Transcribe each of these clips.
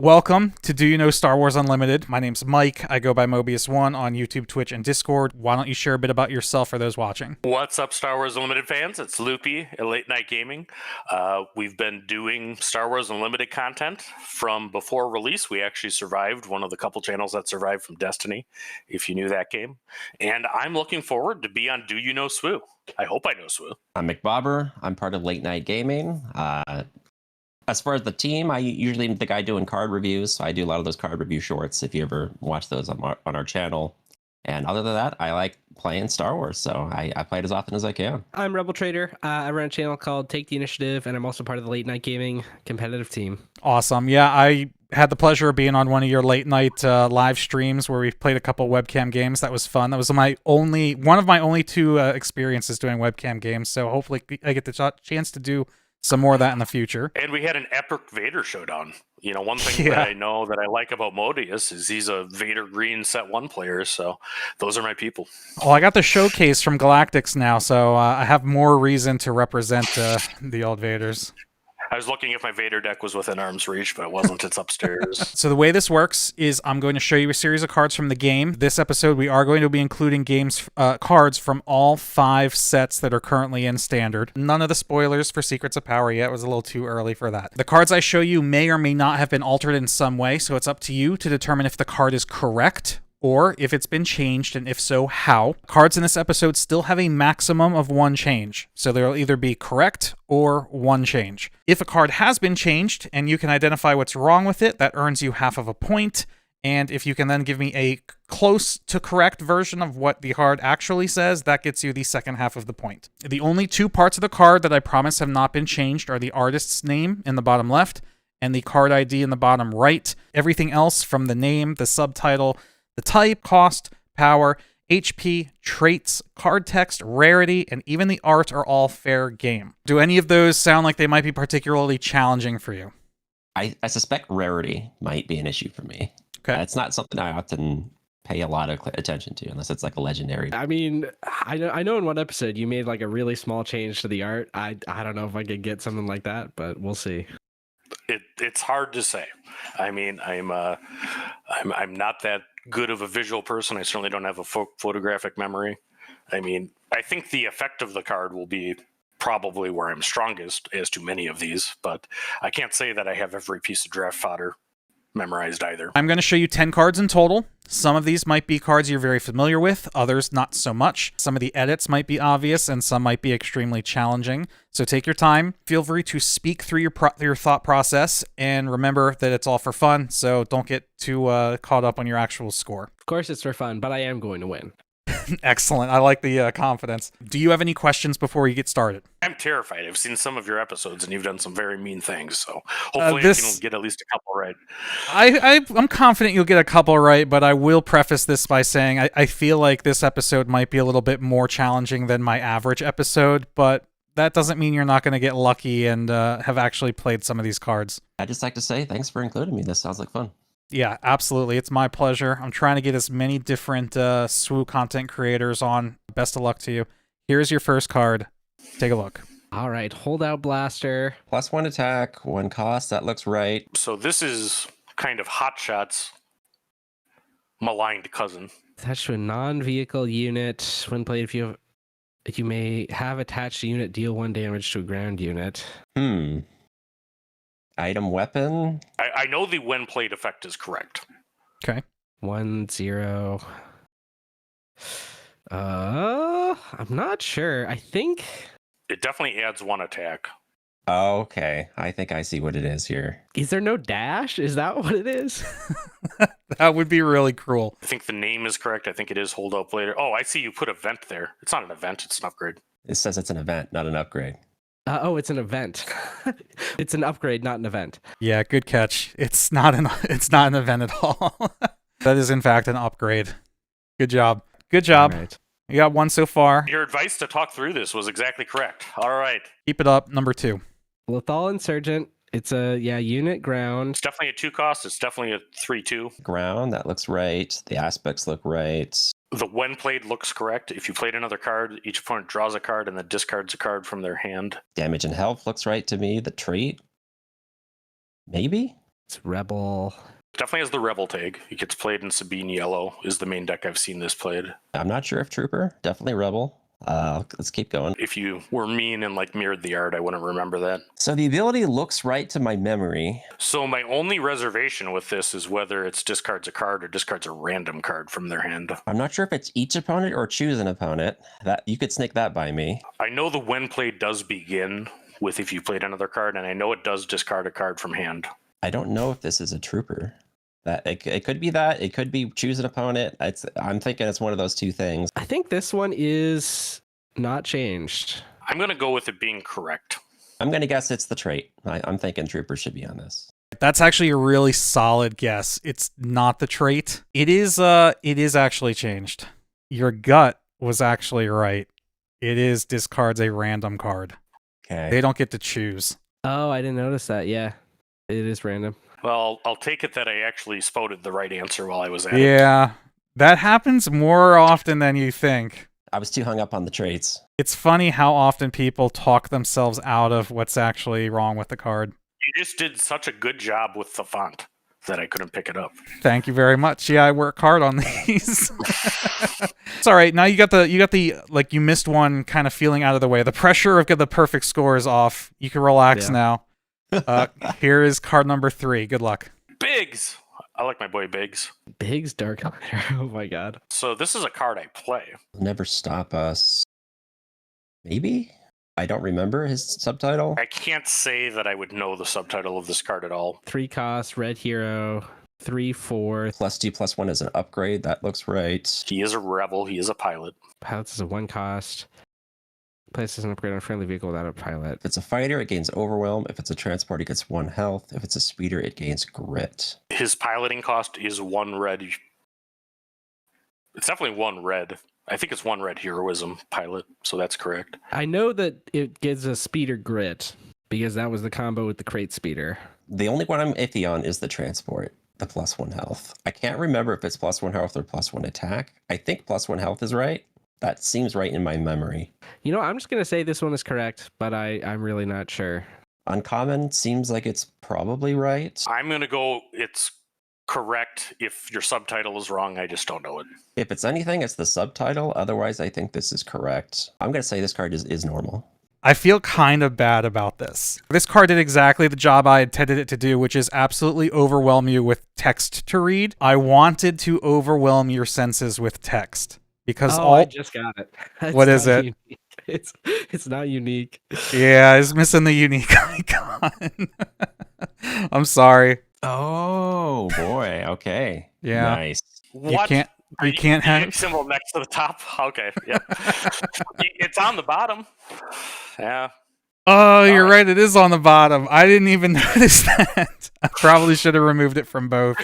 Welcome to Do You Know Star Wars Unlimited? My name's Mike. I go by Mobius1 on YouTube, Twitch, and Discord. Why don't you share a bit about yourself for those watching? What's up, Star Wars Unlimited fans? It's Loopy at Late Night Gaming. We've been doing Star Wars Unlimited content from before release. We actually survived, one of the couple channels that survived from Destiny, if you knew that game. And I'm looking forward to be on Do You Know SWU? I hope I know SWU. I'm McBobber. I'm part of Late Night Gaming. As far as the team, I usually am the guy doing card reviews. So I do a lot of those card review shorts if you ever watch those on our channel. And other than that, I like playing Star Wars, so I play it as often as I can. I'm Rebel Trader. I run a channel called Take the Initiative, and I'm also part of the Late Night Gaming competitive team. Awesome. Yeah, I had the pleasure of being on one of your late night live streams where we played a couple webcam games. That was fun. That was one of my only two experiences doing webcam games. So hopefully I get the chance to do some more of that in the future. And we had an epic Vader showdown. You know, one thing that I know that I like about Modius is he's a Vader Green Set 1 player, so those are my people. Well, I got the showcase from Galactics now, so I have more reason to represent the old Vaders. I was looking if my Vader deck was within arm's reach, but it wasn't. It's upstairs. So the way this works is I'm going to show you a series of cards from the game. This episode, we are going to be including cards from all 5 sets that are currently in Standard. None of the spoilers for Secrets of Power yet. It was a little too early for that. The cards I show you may or may not have been altered in some way, so it's up to you to determine if the card is correct or if it's been changed, and if so, how. Cards in this episode still have a maximum of 1 change, so they'll either be correct or 1 change. If a card has been changed, and you can identify what's wrong with it, that earns you half of a point, and if you can then give me a close to correct version of what the card actually says, that gets you the second half of the point. The only 2 parts of the card that I promise have not been changed are the artist's name in the bottom left, and the card ID in the bottom right. Everything else from the name, the subtitle, the type, cost, power, HP, traits, card text, rarity, and even the art are all fair game. Do any of those sound like they might be particularly challenging for you? I suspect rarity might be an issue for me. Okay. It's not something I often pay a lot of attention to unless it's like a legendary. I mean, I know in one episode you made like a really small change to the art. I don't know if I could get something like that, but we'll see. It's hard to say. I mean, I'm not that good of a visual person. I certainly don't have a photographic memory. I mean, I think the effect of the card will be probably where I'm strongest as to many of these, but I can't say that I have every piece of draft fodder memorized either. I'm going to show you 10 cards in total. Some of these might be cards you're very familiar with, others not so much. Some of the edits might be obvious, and some might be extremely challenging. So take your time. Feel free to speak through your thought process, and remember that it's all for fun, so don't get too caught up on your actual score. Of course it's for fun, but I am going to win. Excellent. I like the confidence. Do you have any questions before we get started? I'm terrified. I've seen some of your episodes, and you've done some very mean things, so hopefully I can get at least a couple right. I'm confident you'll get a couple right, but I will preface this by saying I feel like this episode might be a little bit more challenging than my average episode, but that doesn't mean you're not going to get lucky and have actually played some of these cards. I'd just like to say thanks for including me. This sounds like fun. Yeah, absolutely. It's my pleasure. I'm trying to get as many different SWU content creators on. Best of luck to you. Here's your first card. Take a look. All right, Holdout Blaster. +1 attack, 1 cost. That looks right. So this is kind of Hotshot's maligned cousin. Attached to a non-vehicle unit. When played, if you may have attached a unit, deal 1 damage to a ground unit. Item weapon. I know the when played effect is correct. Okay. 1/0. I'm not sure. I think It definitely adds 1 attack. Okay, I think I see what it is here. is there no dash? Is that what it is? That would be really cruel. I think the name is correct. I think it is Hold Up Later. Oh, I see you put event there. It's not an event. It's an upgrade. It says it's an event, not an upgrade. It's an event. It's an upgrade, not an event. Yeah, good catch. It's not an event at all. That is in fact an upgrade. Good job. Good job. All right. You got 1 so far. Your advice to talk through this was exactly correct. All right. Keep it up. Number 2. Lethal Insurgent. It's a unit ground. It's definitely a 2 cost. It's definitely a 3/2. Ground, that looks right. The aspects look right. The when played looks correct. If you played another card, each opponent draws a card and then discards a card from their hand. Damage and health looks right to me. The trait, maybe? It's Rebel. Definitely has the Rebel tag. It gets played in Sabine Yellow is the main deck I've seen this played. I'm not sure if Trooper. Definitely Rebel. Let's keep going. If you were mean and like mirrored the art, I wouldn't remember that. So the ability looks right to my memory. So my only reservation with this is whether it's discards a card or discards a random card from their hand. I'm not sure if it's each opponent or choose an opponent. That you could sneak that by me. I know the when play does begin with if you played another card, and I know it does discard a card from hand. I don't know if this is a Trooper. That it could be that. It could be choose an opponent. I'm thinking it's one of those two things. I think this one is not changed. I'm going to go with it being correct. I'm going to guess it's the trait. I'm thinking Trooper should be on this. That's actually a really solid guess. It's not the trait. It is actually changed. Your gut was actually right. It is discards a random card. Okay. They don't get to choose. Oh, I didn't notice that. Yeah, it is random. Well, I'll take it that I actually spouted the right answer while I was at it. Yeah, that happens more often than you think. I was too hung up on the traits. It's funny how often people talk themselves out of what's actually wrong with the card. You just did such a good job with the font that I couldn't pick it up. Thank you very much. Yeah, I work hard on these. It's all right. Now you got the like you missed one kind of feeling out of the way. The pressure of getting the perfect score is off. You can relax now. Here is card number 3. Good luck. Biggs! I like my boy Biggs. Biggs Dark Hunter. Oh my god. So this is a card I play. Never stop us. Maybe? I don't remember his subtitle. I can't say that I would know the subtitle of this card at all. 3 cost, red hero, 3/4. +2/+1 is an upgrade. That looks right. He is a rebel. He is a pilot. Pilots is a 1 cost. Places an upgrade on a friendly vehicle without a pilot. If it's a fighter, it gains overwhelm. If it's a transport, it gets 1 health. If it's a speeder, it gains grit. His piloting cost is 1 red. It's definitely 1 red. I think it's 1 red heroism pilot, so that's correct. I know that it gives a speeder grit because that was the combo with the crate speeder. The only one I'm iffy on is the transport, the +1 health. I can't remember if it's +1 health or +1 attack. I think +1 health is right. That seems right in my memory. You know, I'm just going to say this one is correct, but I'm really not sure. Uncommon seems like it's probably right. I'm going to go it's correct. If your subtitle is wrong, I just don't know it. If it's anything, it's the subtitle. Otherwise, I think this is correct. I'm going to say this card is normal. I feel kind of bad about this. This card did exactly the job I intended it to do, which is absolutely overwhelm you with text to read. I wanted to overwhelm your senses with text. Because I just got it. What is it? Unique. It's not unique. Yeah, it's missing the unique icon. I'm sorry. Oh boy. Okay. Yeah. Nice. What? You can't have symbol next to the top. Okay, yeah. It's on the bottom. Yeah. Oh, you're right. It is on the bottom. I didn't even notice that. I probably should have removed it from both.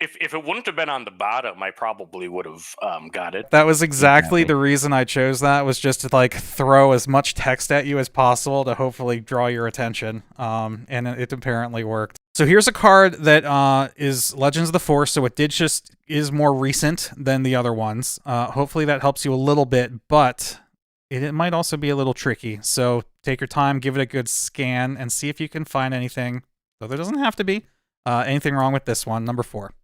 If it wouldn't have been on the bottom, I probably would have got it. That was exactly the reason I chose that, was just to like throw as much text at you as possible to hopefully draw your attention. And it apparently worked. So here's a card that is Legends of the Force, so it is more recent than the other ones. Hopefully that helps you a little bit, but it might also be a little tricky. So take your time, give it a good scan, and see if you can find anything, though there doesn't have to be, anything wrong with this one, number 4.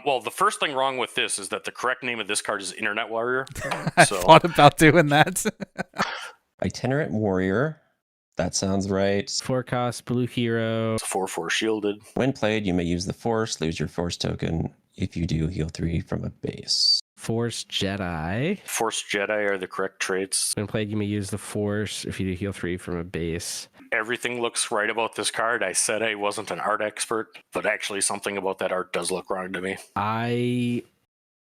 Well, the first thing wrong with this is that the correct name of this card is Internet Warrior. I thought about doing that. Itinerant Warrior. That sounds right. 4 cost, blue hero. It's 4/4 shielded. When played, you may use the Force, lose your Force token. If you do, heal 3 from a base. Force Jedi. Force Jedi are the correct traits. When played, you may use the Force if you do heal 3 from a base. Everything looks right about this card. I said I wasn't an art expert, but actually something about that art does look wrong to me.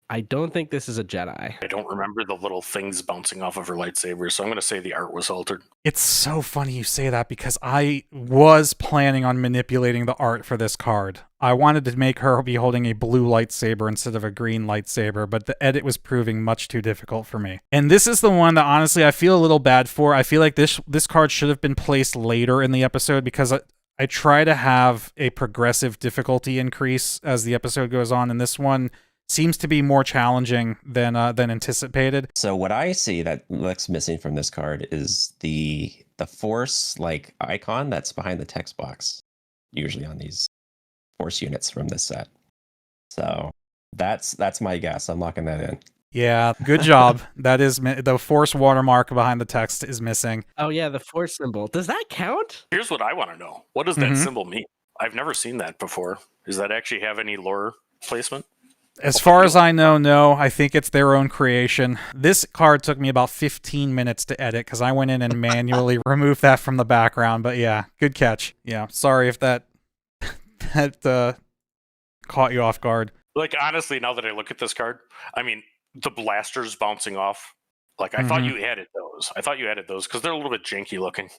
I don't think this is a Jedi. I don't remember the little things bouncing off of her lightsaber, so I'm going to say the art was altered. It's so funny you say that because I was planning on manipulating the art for this card. I wanted to make her be holding a blue lightsaber instead of a green lightsaber, but the edit was proving much too difficult for me. And this is the one that honestly I feel a little bad for. I feel like this card should have been placed later in the episode because I try to have a progressive difficulty increase as the episode goes on, and this one seems to be more challenging than anticipated. So what I see that looks missing from this card is the Force like icon that's behind the text box, usually on these force units from this set. So that's my guess. I'm locking that in. Yeah, good job. That is the force watermark behind the text is missing. Oh yeah, the force symbol. Does that count? Here's what I want to know. What does that symbol mean? I've never seen that before. Does that actually have any lore placement? As far as I know, no. I think it's their own creation. This card took me about 15 minutes to edit because I went in and manually removed that from the background. But yeah, good catch. Yeah, sorry if that caught you off guard. Like, honestly, now that I look at this card, I mean, the blasters bouncing off. Like, I thought you added those. I thought you added those because they're a little bit janky looking.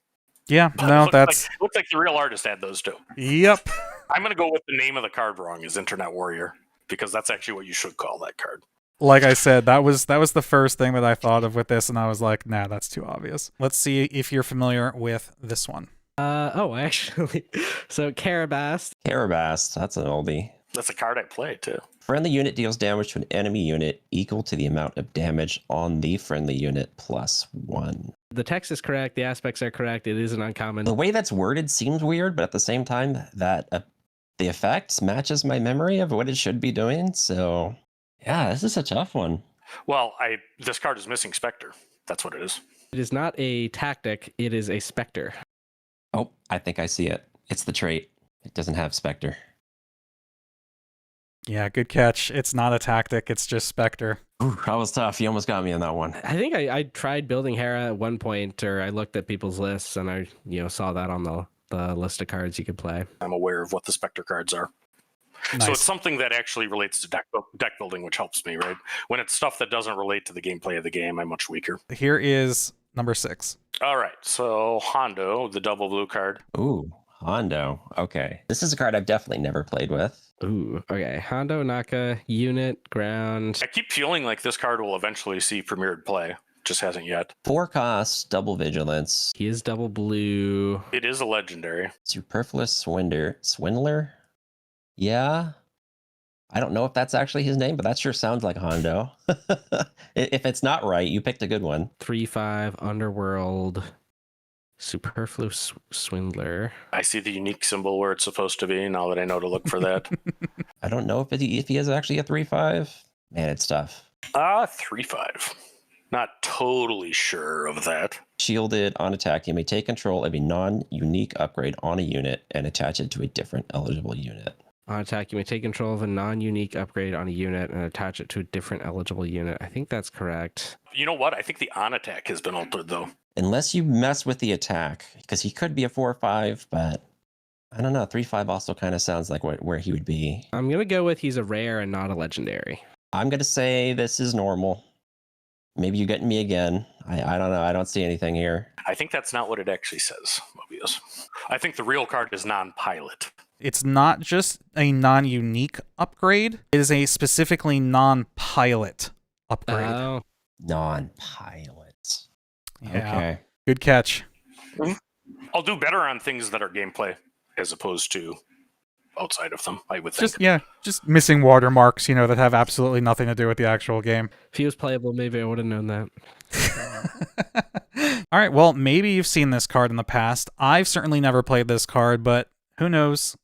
Yeah, no, that's... looks like the real artist had those too. Yep. I'm going to go with the name of the card wrong is Internet Warrior, because that's actually what you should call that card. Like I said, that was the first thing that I thought of with this, and I was like, nah, that's too obvious. Let's see if you're familiar with this one. Actually. So Carabast. Carabast, that's an oldie. That's a card I play too. Friendly unit deals damage to an enemy unit equal to the amount of damage on the friendly unit +1. The text is correct. The aspects are correct. It is an uncommon. The way that's worded seems weird, but at the same time, that the effect matches my memory of what it should be doing. So, yeah, this is a tough one. Well, this card is missing Spectre. That's what it is. It is not a tactic. It is a specter. Oh, I think I see it. It's the trait. It doesn't have Spectre. Yeah, good catch. It's not a tactic. It's just Spectre. Ooh, that was tough. You almost got me on that one. I think I tried building Hera at one point, or I looked at people's lists and I saw that on the list of cards you could play. I'm aware of what the Spectre cards are. Nice. So it's something that actually relates to deck building, which helps me, right? When it's stuff that doesn't relate to the gameplay of the game, I'm much weaker. Here is number 6. All right, so Hondo, the double blue card. Ooh, Hondo. Okay. This is a card I've definitely never played with. Ooh, okay. Hondo, Naka, unit, ground. I keep feeling like this card will eventually see premiered play. Just hasn't yet. 4 costs, double vigilance. He is double blue. It is a legendary. Superfluous Swindler? Yeah. I don't know if that's actually his name, but that sure sounds like Hondo. If it's not right, you picked a good one. 3/5 Underworld. Superfluous Swindler. I see the unique symbol where it's supposed to be now that I know to look for that. I don't know if he is actually a 3/5. Man, it's tough. 3/5. Not totally sure of that. Shielded on attack, you may take control of a non-unique upgrade on a unit and attach it to a different eligible unit. On attack, you may take control of a non-unique upgrade on a unit and attach it to a different eligible unit. I think that's correct. You know what? I think the on attack has been altered, though. Unless you mess with the attack, because he could be a 4/5, but I don't know. 3/5 also kind of sounds like where he would be. I'm going to go with he's a rare and not a legendary. I'm going to say this is normal. Maybe you're getting me again. I don't know. I don't see anything here. I think that's not what it actually says, Mobius. I think the real card is non-pilot. It's not just a non-unique upgrade. It is a specifically non-pilot upgrade. Oh. Non-pilot. Yeah. Okay. Good catch. I'll do better on things that are gameplay as opposed to outside of them, I would think. Just missing watermarks, that have absolutely nothing to do with the actual game. If he was playable, maybe I would have known that. All right, well, maybe you've seen this card in the past. I've certainly never played this card, but who knows?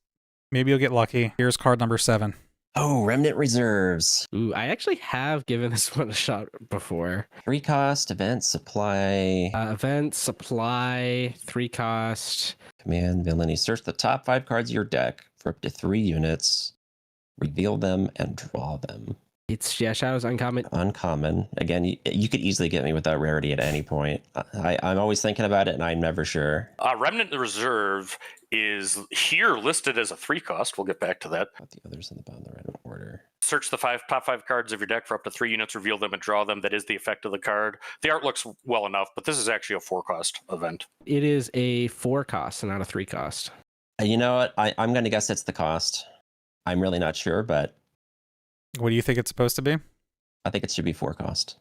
Maybe you'll get lucky. Here's card number 7. Oh, Remnant Reserves. Ooh, I actually have given this one a shot before. 3 cost, event, supply. Event, supply, 3 cost. Command, villainy. Search the top 5 cards of your deck for up to 3 units. Reveal them and draw them. It's, Shadow's uncommon. Uncommon. Again, you could easily get me with that rarity at any point. I'm always thinking about it, and I'm never sure. Remnant Reserve is here listed as a 3 cost. We'll get back to that. Put the others in the bottom of the random order. Search the top 5 cards of your deck for up to 3 units, reveal them, and draw them. That is the effect of the card. The art looks well enough, but this is actually a 4 cost event. It is a 4 cost and not a 3 cost. You know what? I'm going to guess it's the cost. I'm really not sure, but What do you think it's supposed to be? I think it should be 4 cost.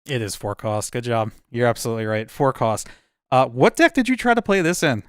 It is 4 cost. Good job. You're absolutely right. 4 cost. What deck did you try to play this in?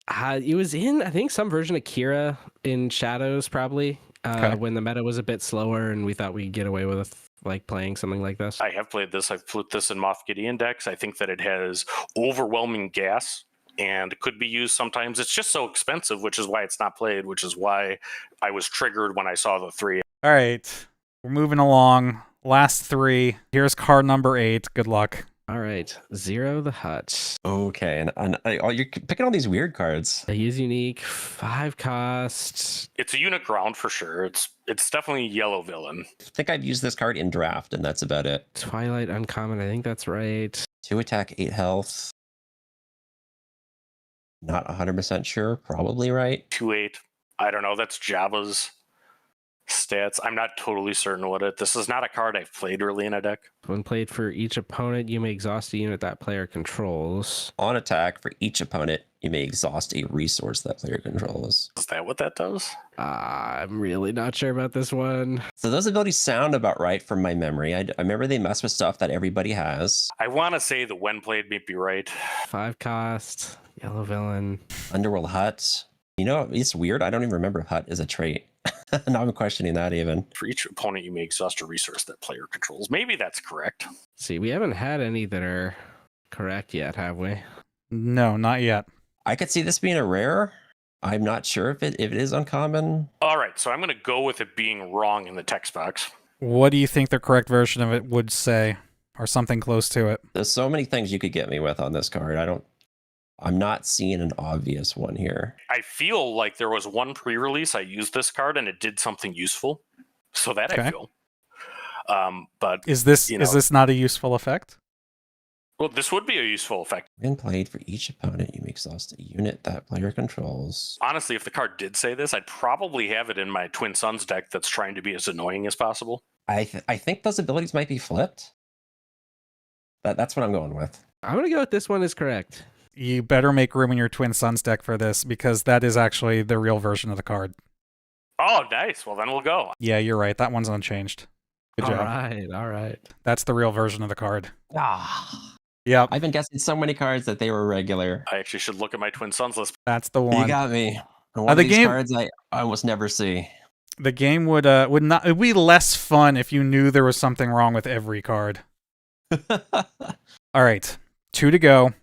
It was in, I think, some version of Kira in Shadows, probably, when the meta was a bit slower and we thought we'd get away with playing something like this. I have played this. I've put this in Moff Gideon decks. I think that it has overwhelming gas and could be used sometimes. It's just so expensive, which is why it's not played, which is why I was triggered when I saw the 3. All right. We're moving along. Last 3. Here's card number 8. Good luck. All right, Zero the Hut. Okay, and you're picking all these weird cards. He is unique, 5 cost. It's a unit ground for sure. It's definitely yellow villain. I think I've used this card in draft, and that's about it. Twilight uncommon, I think that's right. 2 attack, 8 health. Not 100% sure. Probably right. 2/8. I don't know. That's Jabba's stats. I'm not totally certain what it. This is not a card I've played early in a deck. When played for each opponent, you may exhaust a unit that player controls. On attack, for each opponent, you may exhaust a resource that player controls. Is that what that does? I'm really not sure about this one. So those abilities sound about right from my memory. I remember they mess with stuff that everybody has. I want to say the when played may be right. 5 cost, yellow villain. Underworld Hut. You know, it's weird. I don't even remember if Hut is a trait. Now I'm questioning that even. For each opponent, you may exhaust a resource that player controls. Maybe that's correct. See, we haven't had any that are correct yet, have we? No, not yet. I could see this being a rare. I'm not sure if it is uncommon. All right, so I'm going to go with it being wrong in the text box. What do you think the correct version of it would say? Or something close to it? There's so many things you could get me with on this card. I'm not seeing an obvious one here. I feel like there was one pre-release I used this card and it did something useful. So that Okay. I feel. But Is this you know, is this not a useful effect? well, this would be a useful effect. When played for each opponent, you may exhaust a unit that player controls. Honestly, if the card did say this, I'd probably have it in my Twin Suns deck that's trying to be as annoying as possible. I think those abilities might be flipped. That's what I'm going with. I'm going to go with this one is correct. You better make room in your Twin Suns deck for this, because that is actually the real version of the card. Oh, nice. Well, then we'll go. Yeah, you're right. That one's unchanged. Good job. All right. That's the real version of the card. Ah, Yep, I've been guessing so many cards that they were regular. I actually should look at my Twin Suns list. that's the You one. got me. One the of these game- cards I almost never see. The game would not. It'd be less fun if you knew there was something wrong with every card. All right, 2 to go.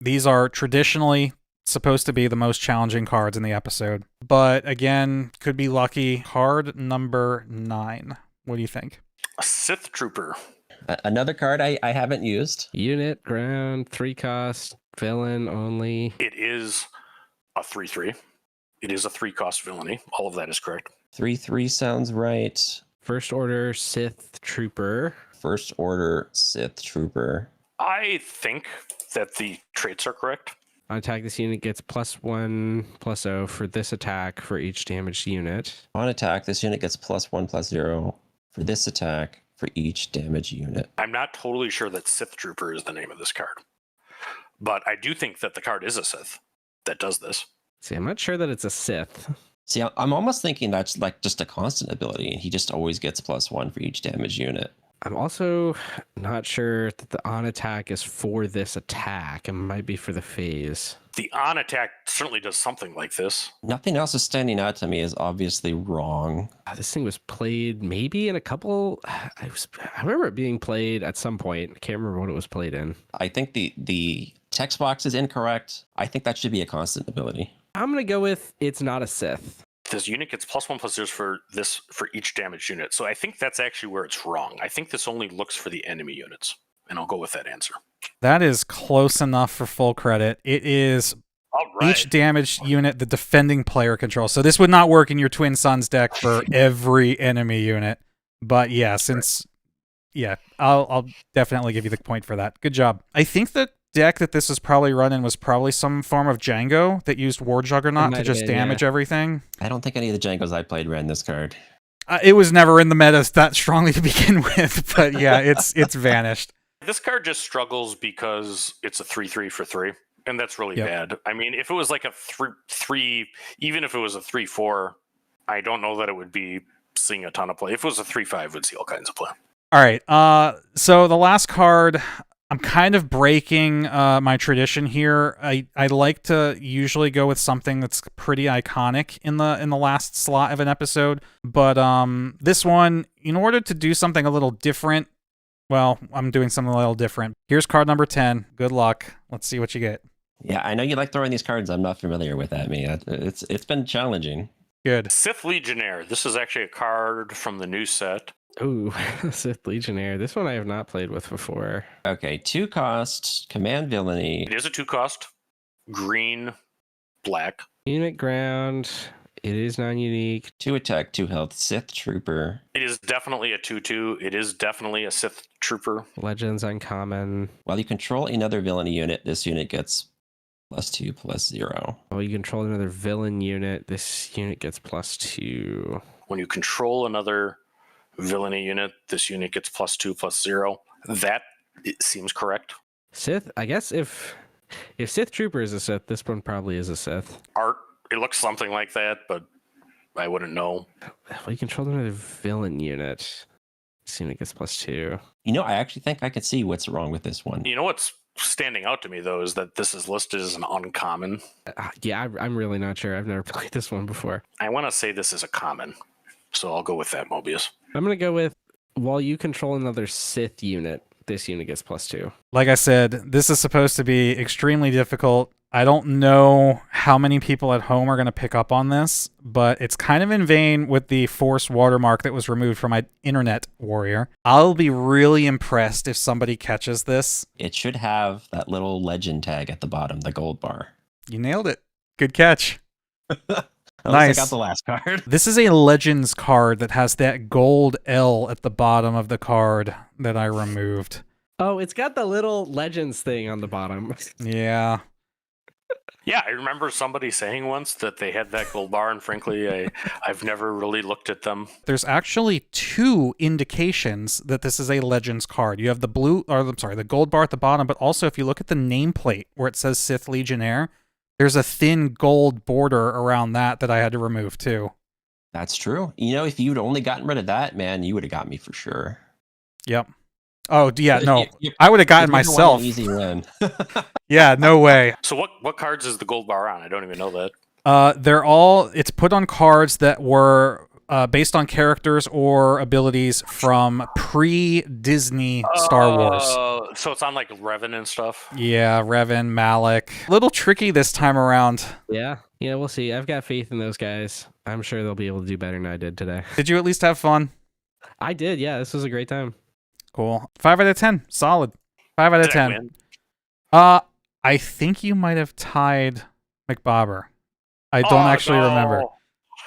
These are traditionally supposed to be the most challenging cards in the episode, but again, could be lucky. Card number 9. What do you think? A Sith Trooper. Another card I haven't used. Unit, ground, 3 cost, villain only. It is a 3/3. It is a 3-cost villainy. All of that is correct. 3/3 sounds right. First order Sith Trooper. First order Sith Trooper. I think that the traits are correct. On attack, this unit gets +1/+0 for this attack for each damaged unit. On attack, this unit gets +1/+0 for this attack for each damage unit. I'm not totally sure that Sith Trooper is the name of this card, but I do think that the card is a Sith that does this. See, I'm not sure that it's a Sith. See, I'm almost thinking that's like just a constant ability, and he just always gets +1 for each damage unit. I'm also not sure that the on attack is for this attack. It might be for the phase. The on attack certainly does something like this. Nothing else is standing out to me as obviously wrong. This thing was played maybe in a couple. I remember it being played at some point. I can't remember what it was played in. I think the text box is incorrect. I think that should be a constant ability. I'm gonna go with it's not a Sith. This unit gets +1/+0 for each damage unit. So I think that's actually where it's wrong. I think this only looks for the enemy units, and I'll go with that answer. That is close enough for full credit. It is All right. each damaged unit the defending player controls. So this would not work in your Twin Suns deck for every enemy unit. But yeah, I'll definitely give you the point for that. Good job. I think the deck that this was probably running was probably some form of Django that used War Juggernaut to just damage everything. I don't think any of the Django's I played ran this card. It was never in the meta that strongly to begin with, but yeah, it's vanished. This card just struggles because it's a 3/3 for 3, and that's really bad. I mean, if it was like a 3, even if it was a 3/4, I don't know that it would be seeing a ton of play. If it was a 3/5, it would see all kinds of play. All right, so the last card, I'm kind of breaking my tradition here. I like to usually go with something that's pretty iconic in the last slot of an episode, but this one, in order to do something a little different, well, I'm doing something a little different. Here's card number 10. Good luck. Let's see what you get. Yeah, I know you like throwing these cards. I'm not familiar with that, me. It's been challenging. Good. Sith Legionnaire. This is actually a card from the new set. Ooh, Sith Legionnaire. This one I have not played with before. Okay, 2 cost, command villainy. It is a 2-cost, green, black. Unit ground. It is non-unique. 2 attack, 2 health, Sith Trooper. It is definitely a 2/2. It is definitely a Sith Trooper. Legends uncommon. While you control another villainy unit, this unit gets +2/+0. Oh, you control another villain unit. This unit gets +2. When you control another villainy unit, this unit gets +2/+0. That it seems correct. Sith. I guess if Sith Trooper is a Sith, this one probably is a Sith. Art, it looks something like that, but I wouldn't know. Well, you control another villain unit. This unit gets +2. You know, I actually think I could see what's wrong with this one. You know what's standing out to me, though, is that this is listed as an uncommon. Yeah, I'm really not sure. I've never played this one before. I want to say this is a common, so I'll go with that, Mobius. I'm going to go with, while you control another Sith unit, this unit gets +2. Like I said, this is supposed to be extremely difficult. I don't know how many people at home are going to pick up on this, but it's kind of in vain with the forced watermark that was removed from my internet warrior. I'll be really impressed if somebody catches this. It should have that little legend tag at the bottom, the gold bar. You nailed it. Good catch. At Nice. least I got the last card. This is a Legends card that has that gold L at the bottom of the card that I removed. Oh, it's got the little Legends thing on the bottom. Yeah. Yeah, I remember somebody saying once that they had that gold bar, and frankly, I've never really looked at them. There's actually 2 indications that this is a Legends card. You have the the gold bar at the bottom, but also if you look at the nameplate where it says Sith Legionnaire, there's a thin gold border around that I had to remove too. That's true. You know, if you'd only gotten rid of that, man, you would have got me for sure. Yep. Oh, yeah, no. You- I would have gotten you'd have won myself. an easy win. Yeah, no way. So what cards is the gold bar on? I don't even know that. It's put on cards that were based on characters or abilities from pre-Disney Star Wars. So it's on like Revan and stuff. Yeah, Revan, Malik. A little tricky this time around. Yeah, we'll see. I've got faith in those guys. I'm sure they'll be able to do better than I did today. Did you at least have fun? I did, yeah. This was a great time. Cool. 5 out of 10. Solid. 5 out of Did I 10. win? I think you might have tied McBobber. I don't actually remember.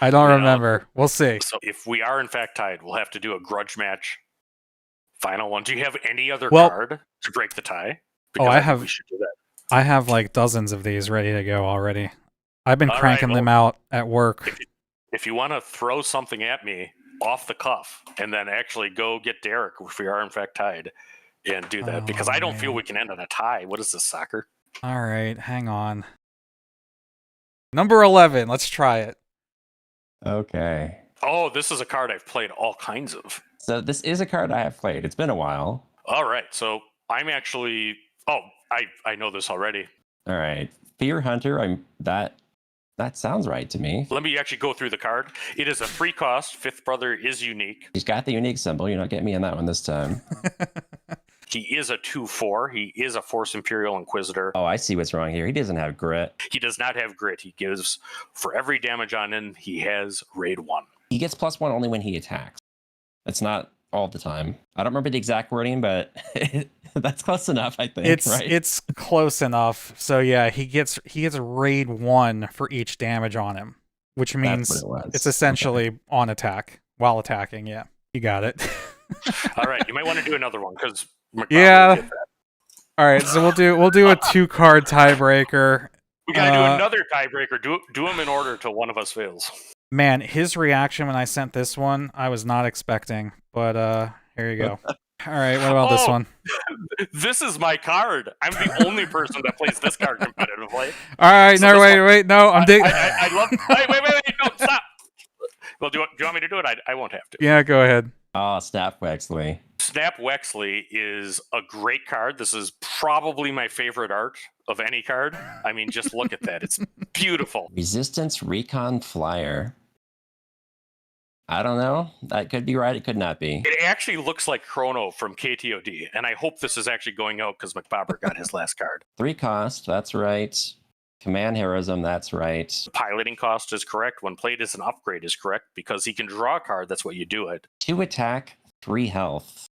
I don't No. remember. We'll see. So if we are in fact tied, we'll have to do a grudge match. Final one. Do you have any other Well- card to break the tie? I think have- We should do that. I have like dozens of these ready to go already. I've been All right, cranking them out at work. If you want to throw something at me off the cuff and then actually go get Derek if we are in fact tied and do that, because I don't feel man. we can end on a tie. What is this, soccer? All right, hang on. Number 11. Let's try it. Okay. Oh, this is a card I've played all kinds of. So this is a card I have played. It's been a while. All right, so I'm actually. Oh, I know this already. All right. Fear Hunter, that sounds right to me. Let me actually go through the card. It is a 3-cost. Fifth Brother is unique. He's got the unique symbol. You're not getting me on that one this time. He is a 2/4. He is a Force Imperial Inquisitor. Oh, I see what's wrong here. He doesn't have grit. He does not have grit. He gives, for every damage on him, he has raid 1. He gets +1 only when he attacks. It's not all the time. I don't remember the exact wording, but that's close enough, I think. It's close enough. So yeah, he gets raid 1 for each damage on him, which means That's what it was. it's essentially on attack while attacking. Yeah, you got it. All right, you might want to do another one because Yeah. All right, so we'll do a 2-card tiebreaker. We gotta do another tiebreaker. Do them in order till one of us fails. Man, his reaction when I sent this one, I was not expecting. But here you go. All right, what about this Oh. one? This is my card. I'm the only person that plays this card competitively. All right, So no, this wait, no, I'm digging. I love. Wait! No, stop. Well, do you want me to do it? I won't have to. Yeah, go ahead. Oh, Snap Wexley. Snap Wexley is a great card. This is probably my favorite art of any card. I mean, just look at that. It's beautiful. Resistance Recon Flyer. I don't know. That could be right. It could not be. It actually looks like Chrono from KTOD, and I hope this is actually going out because McBobber got his last card. 3 cost. That's right. Command Heroism. That's right. Piloting cost is correct. When played as an upgrade is correct because he can draw a card. That's what you do it. 2 attack, 3 health.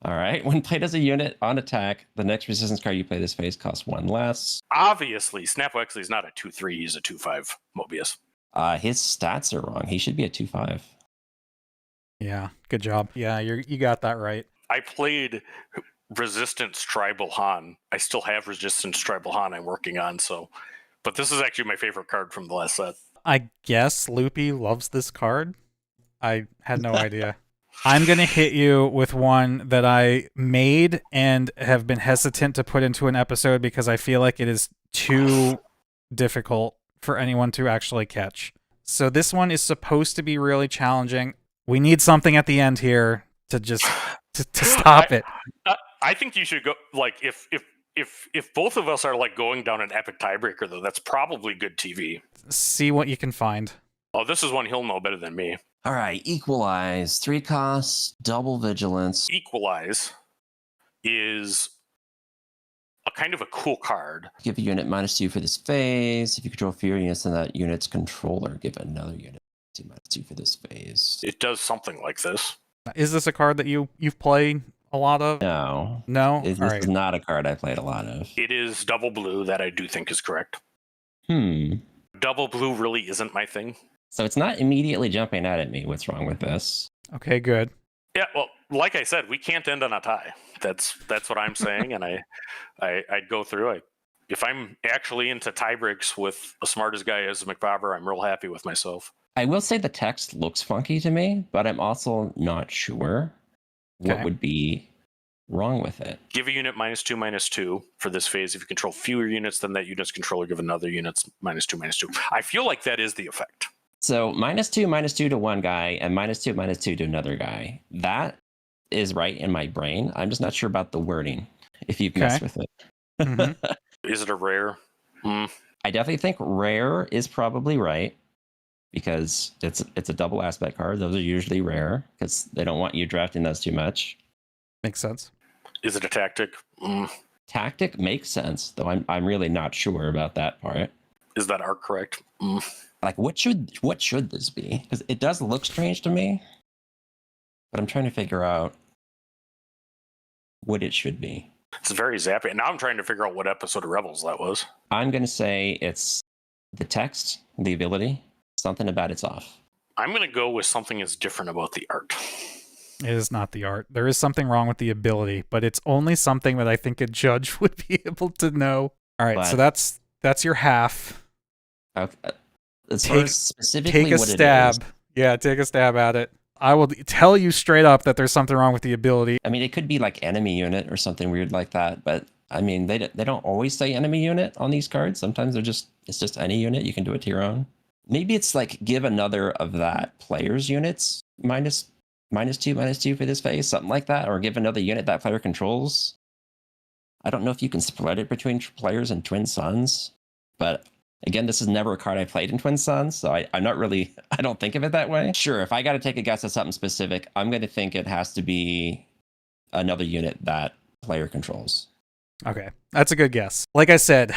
All right. When played as a unit on attack, the next resistance card you play this phase costs 1 less. Obviously, Snap Wexley is not a 2/3. He's a 2/5 Mobius. His stats are wrong. He should be a 2/5. Yeah, good job. Yeah, you got that right. I played Resistance Tribal Han. I still have Resistance Tribal Han I'm working on, but this is actually my favorite card from the last set. I guess Loopy loves this card. I had no idea. I'm going to hit you with one that I made and have been hesitant to put into an episode because I feel like it is too difficult for anyone to actually catch. So this one is supposed to be really challenging. We need something at the end here to just to stop it. I think you should go like if both of us are like going down an epic tiebreaker though, that's probably good TV. See what you can find. Oh, this is one he'll know better than me. All right. Equalize. 3 costs, double vigilance. Equalize is a kind of a cool card. Give a unit -2 for this phase. If you control fewer units than that unit's controller, give another unit -2 for this phase. It does something like this. Is this a card that you've played a lot of? No. No? This All right. is not a card I played a lot of. It is double blue. That I do think is correct. Double blue really isn't my thing. So it's not immediately jumping out at me. What's wrong with this? Okay, good. Yeah, well, like I said, we can't end on a tie. That's what I'm saying, and I'd go through it. If I'm actually into tie breaks with a smart as guy as McBobber, I'm real happy with myself. I will say the text looks funky to me, but I'm also not sure what would be wrong with it. Give a unit -2/-2 for this phase. If you control fewer units than that unit's controller, give another unit -2/-2. I feel like that is the effect. So -2/-2 to one guy and -2/-2 to another guy. That is right in my brain. I'm just not sure about the wording. If you've messed with it. Mm-hmm. Is it a rare? I definitely think rare is probably right because it's a double aspect card. Those are usually rare because they don't want you drafting those too much. Makes sense. Is it a tactic? Tactic makes sense, though I'm really not sure about that part. Is that art correct? Like what should this be? Because it does look strange to me, but I'm trying to figure out what it should be. It's very zappy. Now I'm trying to figure out what episode of Rebels that was. I'm gonna say it's the text, the ability, something about it's off. I'm gonna go with something that's different about the art. It is not the art. There is something wrong with the ability, but it's only something that I think a judge would be able to know. All right, so that's your half. Okay. As far as specifically take a what stab. it is, Yeah, take a stab at it. I will tell you straight up that there's something wrong with the ability. I mean, it could be like enemy unit or something weird like that, but I mean, they don't always say enemy unit on these cards. Sometimes it's just any unit. You can do it to your own. Maybe it's like give another of that player's units -2/-2 for this phase, something like that, or give another unit that player controls. I don't know if you can split it between players and Twin Suns, but again, this is never a card I played in Twin Suns, so I don't think of it that way. Sure, if I got to take a guess at something specific, I'm going to think it has to be another unit that player controls. Okay, that's a good guess. Like I said,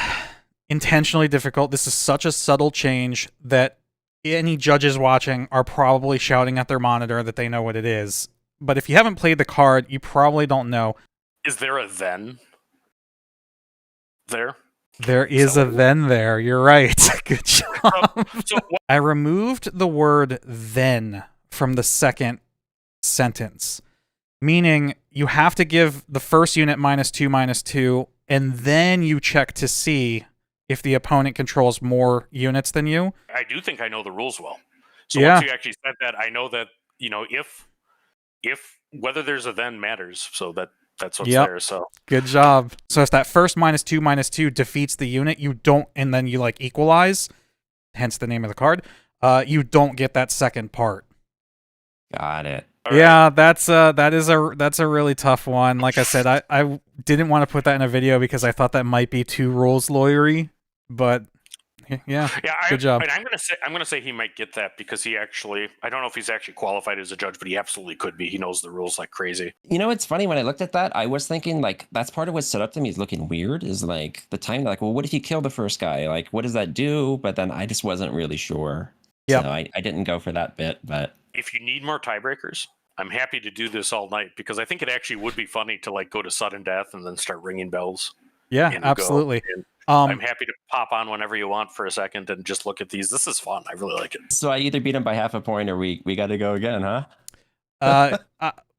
intentionally difficult. This is such a subtle change that any judges watching are probably shouting at their monitor that they know what it is. But if you haven't played the card, you probably don't know. Is there a then there? There is a then there. You're right. Good job. I removed the word then from the second sentence, meaning you have to give the first unit -2/-2, and then you check to see if the opponent controls more units than you. I do think I know the rules well. So Yeah. once you actually said that, I know that, if whether there's a then matters. So that's what's there. So good job. So if that first -2/-2 defeats the unit, you don't, and then you like equalize, hence the name of the card, you don't get that second part. Got it. all Yeah, right. that's a really tough one. Like I said, I didn't want to put that in a video because I thought that might be too rules lawyery, but Yeah. Yeah, Good job. And I'm gonna say he might get that because he actually, I don't know if he's actually qualified as a judge, but he absolutely could be. He knows the rules like crazy. You know, it's funny when I looked at that, I was thinking like that's part of what set up to me is looking weird. Is like the time, like, well, what if you kill the first guy? Like, what does that do? But then I just wasn't really sure. Yep. So I didn't go for that bit. But If you need more tiebreakers, I'm happy to do this all night because I think it actually would be funny to like go to sudden death and then start ringing bells. Yeah, and absolutely. And I'm happy to pop on whenever you want for a second and just look at these. This is fun. I really like it. so I either beat him by half a point or we got to go again, huh?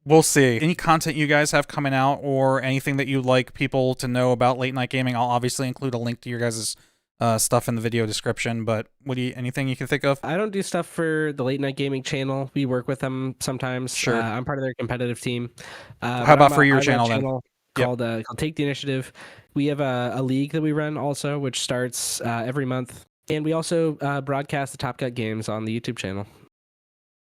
We'll see. Any content you guys have coming out or anything that you'd like people to know about late night gaming, I'll obviously include a link to your guys' stuff in the video description. But anything you can think of? I don't do stuff for the Late Night Gaming channel. We work with them sometimes. Sure. I'm part of their competitive team. How about for your channel then? Called Take the Initiative. We have a league that we run also, which starts every month. And we also broadcast the Top Cut games on the YouTube channel.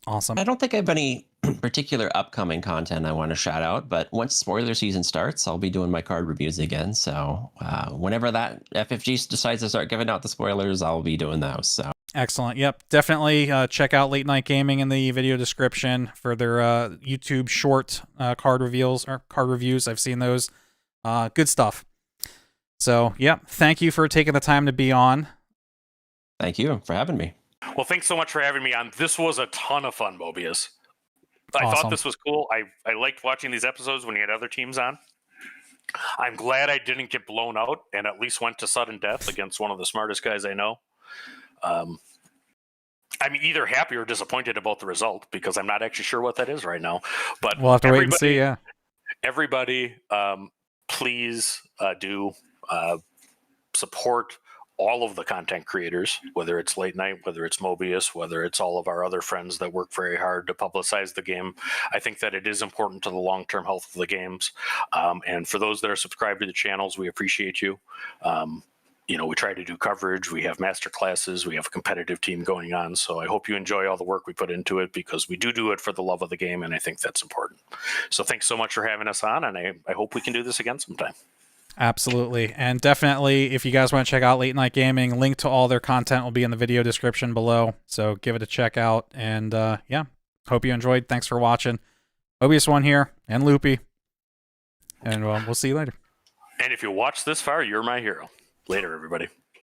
Awesome. I don't think I have any particular upcoming content I want to shout out, but once spoiler season starts, I'll be doing my card reviews again. So whenever that FFG decides to start giving out the spoilers, I'll be doing those. So excellent. Yep. Definitely check out Late Night Gaming in the video description for their YouTube short card reveals or card reviews. I've seen those. Good stuff. So, yeah, thank you for taking the time to be on. Thank you for having me. Well, thanks so much for having me on. This was a ton of fun, Mobius. I thought this was cool. I liked watching these episodes when you had other teams on. I'm glad I didn't get blown out and at least went to sudden death against one of the smartest guys I know. I'm either happy or disappointed about the result because I'm not actually sure what that is right now. But we'll have to wait and see. Yeah. Everybody, please do support all of the content creators, whether it's Late Night, whether it's Mobius, whether it's all of our other friends that work very hard to publicize the game. I think that it is important to the long-term health of the games. And for those that are subscribed to the channels, we appreciate you. We try to do coverage. We have master classes. We have a competitive team going on. So I hope you enjoy all the work we put into it because we do it for the love of the game. And I think that's important. So thanks so much for having us on. And I hope we can do this again sometime. Absolutely. And definitely, if you guys want to check out Late Night Gaming, link to all their content will be in the video description below. So give it a check out. And yeah, hope you enjoyed. Thanks for watching. Mobius1 here and Loopy. And we'll see you later. And if you watch this far, you're my hero. Later, everybody.